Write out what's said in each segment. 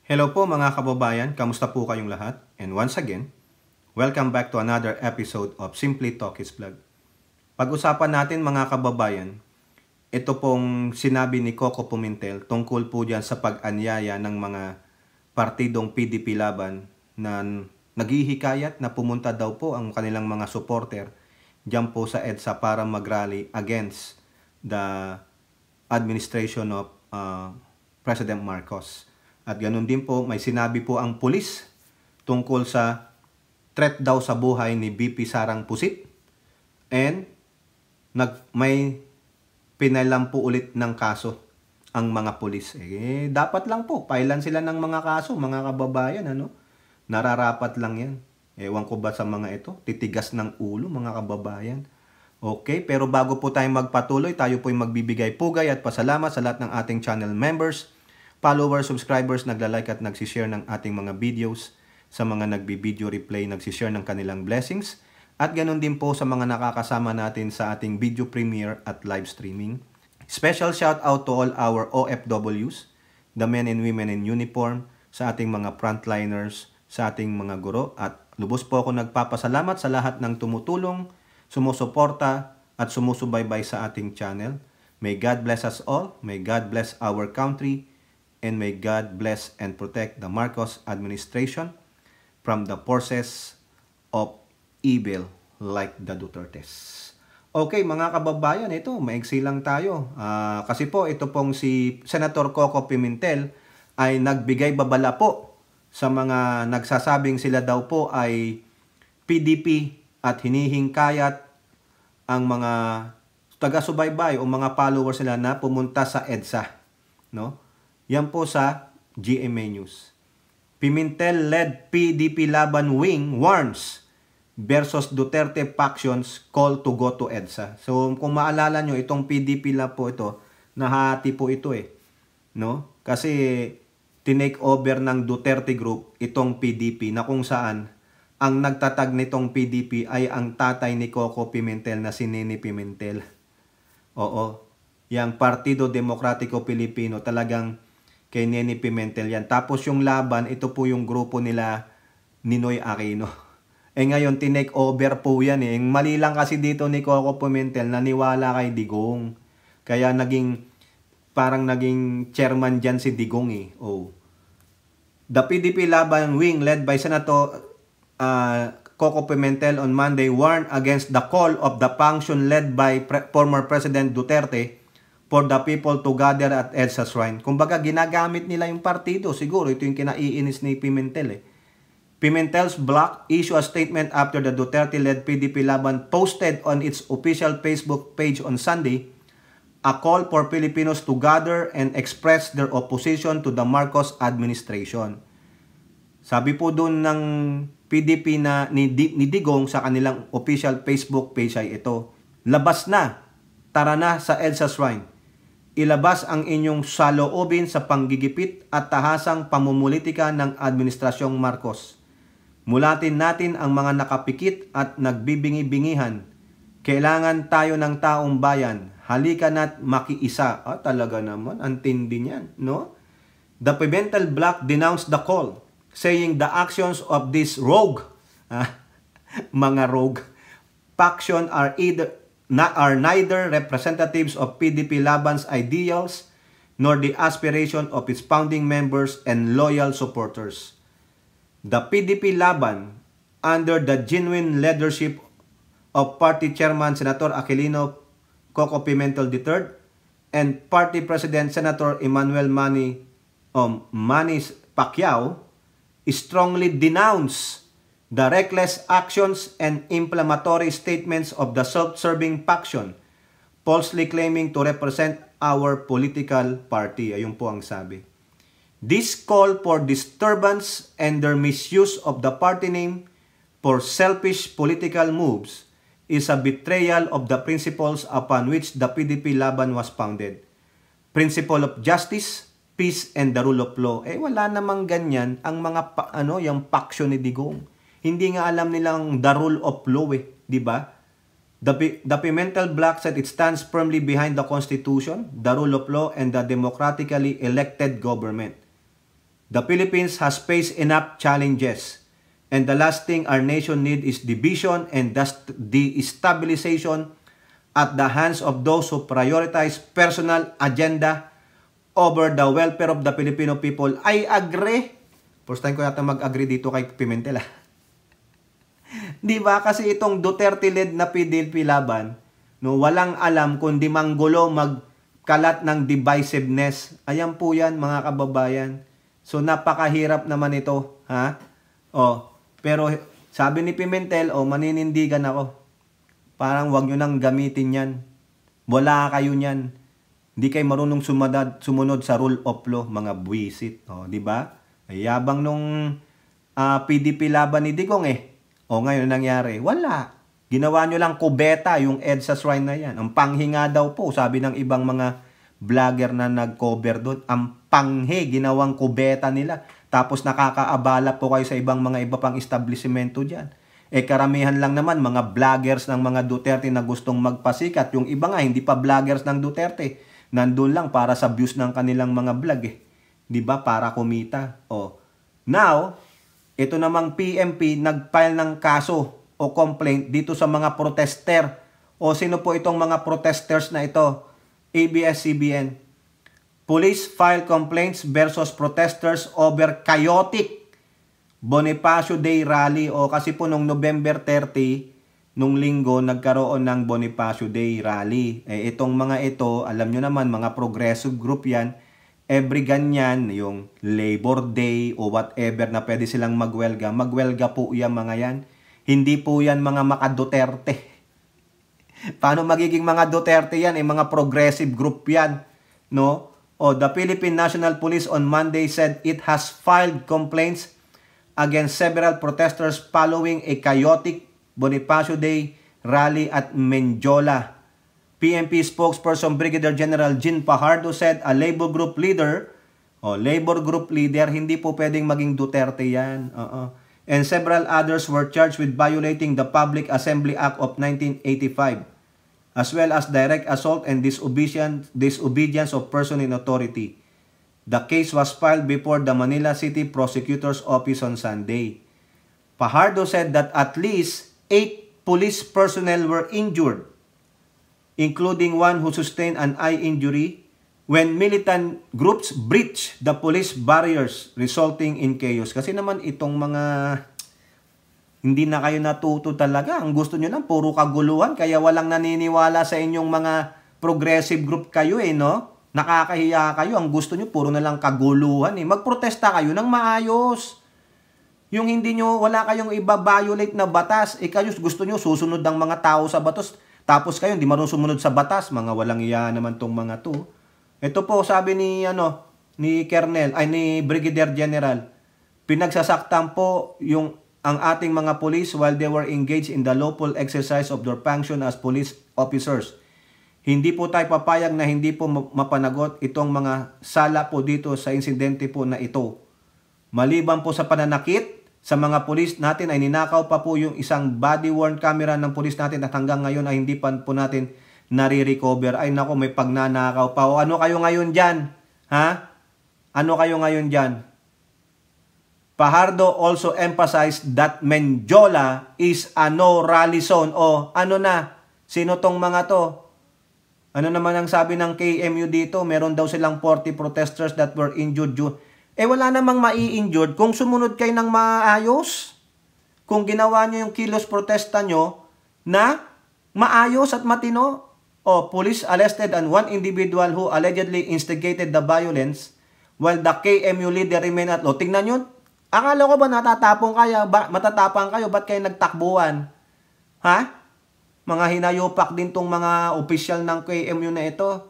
Hello po mga kababayan, kamusta po kayong lahat? And once again, welcome back to another episode of Simply Talkies Vlog. Pag-usapan natin mga kababayan, ito pong sinabi ni Coco Pimentel tungkol po dyan sa pag-anyaya ng mga partidong PDP Laban na naghihikayat na pumunta daw po ang kanilang mga supporter dyan po sa EDSA para mag-rally against the administration of President Marcos. At ganun din po, may sinabi po ang pulis tungkol sa threat daw sa buhay ni BP Sarang Pusit. And may pinailan po ulit ng kaso ang mga pulis. Dapat lang po, pailan sila ng mga kaso, mga kababayan. Nararapat lang yan. Ewan ko ba sa mga ito? Titigas ng ulo, mga kababayan. Okay, pero bago po tayo magpatuloy, tayo po ay magbibigay pugay at pasalamat sa lahat ng ating channel members, followers, subscribers, nagla-like at nagsishare ng ating mga videos, sa mga nagbi-video replay, nagsishare ng kanilang blessings, at ganoon din po sa mga nakakasama natin sa ating video premiere at live streaming. Special shout out to all our OFWs, the men and women in uniform, sa ating mga frontliners, sa ating mga guro, at lubos po ako nagpapasalamat sa lahat ng tumutulong, sumusuporta, at sumusubaybay sa ating channel. May God bless us all, may God bless our country, and may God bless and protect the Marcos administration from the forces of evil like the Dutertes. Okay mga kababayan, ito maigsi lang tayo. Kasi po ito pong si Senator Coco Pimentel ay nagbigay babala po sa mga nagsasabing sila daw po ay PDP at hinihingkayat ang mga taga-subaybay o mga followers nila na pumunta sa EDSA, no? Yan po sa GMA News. Pimentel-led PDP Laban wing warns versus Duterte factions call to go to EDSA. So kung maalala nyo, itong PDP lang po ito, nahati po ito no? Kasi tinake over ng Duterte Group itong PDP na kung saan ang nagtatag nitong PDP ay ang tatay ni Coco Pimentel na si Nene Pimentel. Oo, yung Partido Demokratiko Pilipino talagang kay Nene Pimentel yan. Tapos yung laban, ito po yung grupo nila Ninoy Aquino. Ngayon, tinake over po yan Yung mali lang kasi dito ni Coco Pimentel, naniwala kay Digong. Kaya parang naging chairman dyan si Digong The PDP Laban wing led by Senator Coco Pimentel on Monday warned against the call of the faction led by former President Duterte for the people to gather at EDSA Shrine. Kumbaga, ginagamit nila yung partido. Siguro, ito yung kinaiinis ni Pimentel Pimentel's bloc issue a statement after the Duterte-led PDP Laban posted on its official Facebook page on Sunday a call for Filipinos to gather and express their opposition to the Marcos administration. Sabi po doon ng PDP na ni Digong sa kanilang official Facebook page ay ito, labas na, tara na sa EDSA Shrine. Ilabas ang inyong saloobin sa panggigipit at tahasang pamumulitika ng Administrasyong Marcos. Mulatin natin ang mga nakapikit at nagbibingi-bingihan. Kailangan tayo ng taong bayan. Halika na't makiisa. Talaga naman, ang tindi niyan, no? The Pimentel bloc denounced the call, saying the actions of this rogue, mga rogue, faction are neither representatives of PDP Laban's ideals nor the aspiration of its founding members and loyal supporters. The PDP Laban, under the genuine leadership of Party Chairman Senator Aquilino Coco Pimentel III and Party President Senator Emmanuel Manny Pacquiao, strongly denounce the reckless actions and inflammatory statements of the self-serving faction, falsely claiming to represent our political party. Ayun po ang sabi. This call for disturbance and their misuse of the party name for selfish political moves is a betrayal of the principles upon which the PDP Laban was founded. Principle of justice, peace, and the rule of law. Wala namang ganyan ang mga yung faction ni Digong. Hindi nga alam nilang the rule of law di ba? The Pimentel bloc said it stands firmly behind the Constitution, the rule of law, and the democratically elected government. The Philippines has faced enough challenges. And the last thing our nation needs is division and destabilization at the hands of those who prioritize personal agenda over the welfare of the Filipino people. I agree. First time ko yata mag-agree dito kay Pimentel. Di ba? Kasi itong Duterte-led na PDP laban, no, walang alam kundi manggulo, magkalat ng divisiveness. Ayan po yan, mga kababayan. So, napakahirap naman ito. Ha? Pero sabi ni Pimentel, maninindigan ako. Parang wag nyo nang gamitin yan. Wala kayo niyan. Hindi kayo marunong sumunod sa rule of law, mga buwisit. Di ba? Ay yabang nung PDP laban ni Digong ngayon nangyari. Wala. Ginawa nyo lang kubeta yung EDSA shrine na yan. Ang panghinga daw po, sabi ng ibang mga vlogger na nag-cover doon. Ang panghe, ginawang kubeta nila. Tapos nakakaabala po kayo sa ibang mga iba pang establishmento dyan. Karamihan lang naman mga vloggers ng mga Duterte na gustong magpasikat. Yung iba nga, hindi pa vloggers ng Duterte. Nandun lang para sa views ng kanilang mga vlog Diba? Para kumita. Now, ito namang PMP nag-file ng kaso o complaint dito sa mga protester. Sino po itong mga protesters na ito? ABS-CBN. Police file complaints versus protesters over chaotic Bonifacio Day rally. Kasi po nung November 30, nung linggo, nagkaroon ng Bonifacio Day rally. Itong mga ito, alam nyo naman, mga progressive group yan. Every ganyan, yung Labor Day o whatever na pwede silang magwelga. Magwelga po yan mga yan. Hindi po yan mga maka-Duterte. Paano magiging mga Duterte yan? Mga progressive group yan. No? The Philippine National Police on Monday said it has filed complaints against several protesters following a chaotic Bonifacio Day rally at Menjola. PNP spokesperson Brigadier General Jean Fajardo said a labor group leader, hindi po pwedeng maging Duterte yan. And several others were charged with violating the Public Assembly Act of 1985, as well as direct assault and disobedience of person in authority. The case was filed before the Manila City Prosecutor's Office on Sunday. Fajardo said that at least 8 police personnel were injured, including one who sustained an eye injury when militant groups breached the police barriers, resulting in chaos. Kasi naman itong mga hindi na kayo natuto talaga. Ang gusto nyo lang, puro kaguluhan. Kaya walang naniniwala sa inyong mga progressive group kayo no? Nakakahiya kayo. Ang gusto nyo, puro na lang kaguluhan Magprotesta kayo ng maayos. Yung hindi nyo, wala kayong iba-violate na batas. Kayo gusto nyo, susunod ng mga tao sa batas. Tapos kayo, hindi marunong sumunod sa batas. Mga walang iya naman tong mga to. Ito po, sabi ni ni Brigadier General, pinagsasaktan po ang ating mga police while they were engaged in the lawful exercise of their function as police officers. Hindi po tayo papayag na hindi po mapanagot itong mga sala po dito sa insidente po na ito. Maliban po sa pananakit sa mga pulis natin ay ninakaw pa po yung isang body-worn camera ng pulis natin at hanggang ngayon ay hindi pa po natin nare-recover. Ay nako, may pagnanakaw pa. Ano kayo ngayon dyan? Ha? Ano kayo ngayon dyan? Fajardo also emphasized that Menjola is a no-rally zone. Ano na? Sino tong mga to? Ano naman ang sabi ng KMU dito? Meron daw silang 40 protesters that were injured. Wala namang mai-injured kung sumunod kayo ng maayos. Kung ginawa nyo yung kilos protesta nyo na maayos at matino. Police arrested and one individual who allegedly instigated the violence while the KMU leader remained at large. Tingnan nyo. Akala ko ba matatapang kayo? Ba't kayo nagtakbuhan? Ha? Mga hinayupak din tong mga opisyal ng KMU na ito.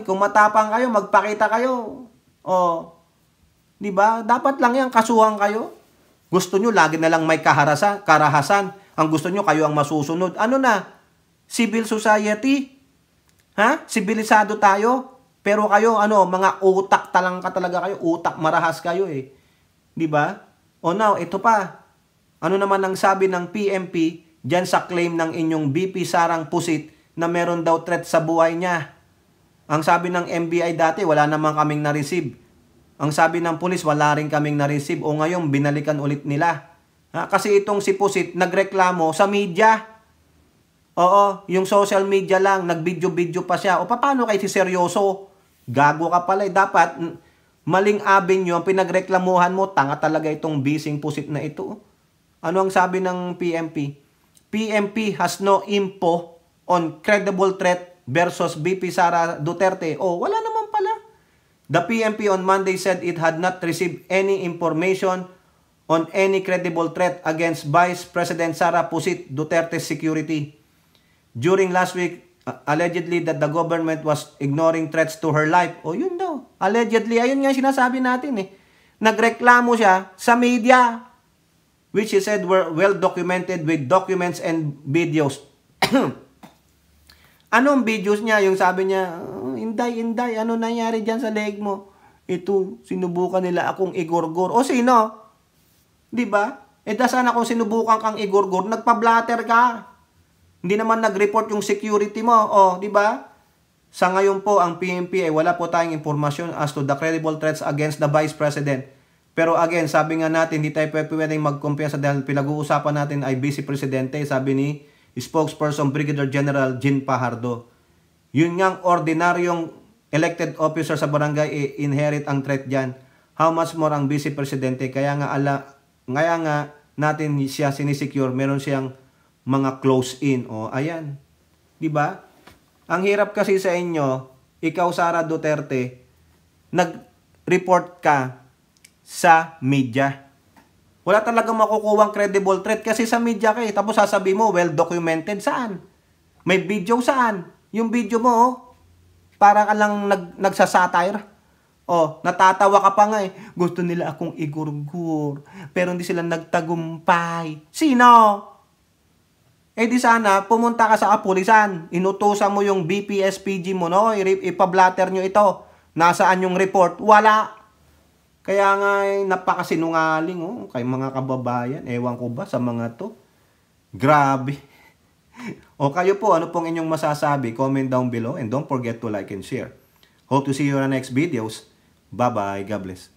Kung matapang kayo, magpakita kayo. Diba? Dapat lang yan, kasuhan kayo. Gusto nyo, lagi na lang may karahasan. Ang gusto nyo, kayo ang masusunod. Ano na? Civil society? Ha? Sibilisado tayo? Pero kayo, mga utak talangka talaga kayo. Utak marahas kayo Diba? Now, ito pa. Ano naman ang sabi ng PMP dyan sa claim ng inyong BP Sarang Pusit na meron daw threat sa buhay niya? Ang sabi ng NBI dati, wala naman kaming na-receive Ang sabi ng pulis, wala rin kaming na-receive. O ngayon, binalikan ulit nila. Kasi itong si Pusit, nagreklamo sa media. Oo, yung social media lang, nag-video-video pa siya. O paano kayo si seryoso? Gago ka pala. Dapat, maling avenue ang pinagreklamuhan mo. Tanga talaga itong bising Pusit na ito. Ano ang sabi ng PMP? PMP has no info on credible threat versus VP Sara Duterte. Oh, wala naman pala. The PMP on Monday said it had not received any information on any credible threat against Vice President Sara Pusit Duterte's security. During last week, allegedly that the government was ignoring threats to her life. O yun daw. Allegedly, ayun nga sinasabi natin eh. Nagreklamo siya sa media, which he said were well documented with documents and videos. Anong videos niya? Yung sabi niya, Inday, ano nangyari dyan sa leg mo? Ito, sinubukan nila akong igorgor. O sino? Diba? Sana kung sinubukan kang igorgor, nagpa-blatter ka. Hindi naman nag-report yung security mo. O, diba? Sa ngayon po, ang PNP ay wala po tayong informasyon as to the credible threats against the Vice President. Pero again, sabi nga natin, hindi tayo pwedeng magkumpiyansa dahil pinag-uusapan natin ay Vice Presidente, sabi ni spokesperson Brigadier General Jean Pajardo. Yun ngang ordinaryong elected officer sa barangay, inherit ang threat dyan. How much more ang Vice Presidente? Kaya nga natin siya sinisecure, meron siyang mga close-in. O, ayan. Diba? Ang hirap kasi sa inyo, ikaw Sara Duterte, nag-report ka sa media. Wala talagang makukuha credible threat kasi sa media ka eh. Tapos sasabihin mo, well documented saan? May video saan? Yung video mo, para ka lang nagsasatire. Natatawa ka pa nga eh. Gusto nila akong igurgur, pero hindi sila nagtagumpay. Sino? Di sana, pumunta ka sa kapulisan. Inutusan mo yung BPSPG mo, no? Ipablatter nyo ito. Nasaan yung report? Wala. Kaya nga, napakasinungaling, kay mga kababayan. Ewan ko ba sa mga to? Grabe. Kayo po, ano pong inyong masasabi? Comment down below and don't forget to like and share. Hope to see you on the next videos. Bye-bye. God bless.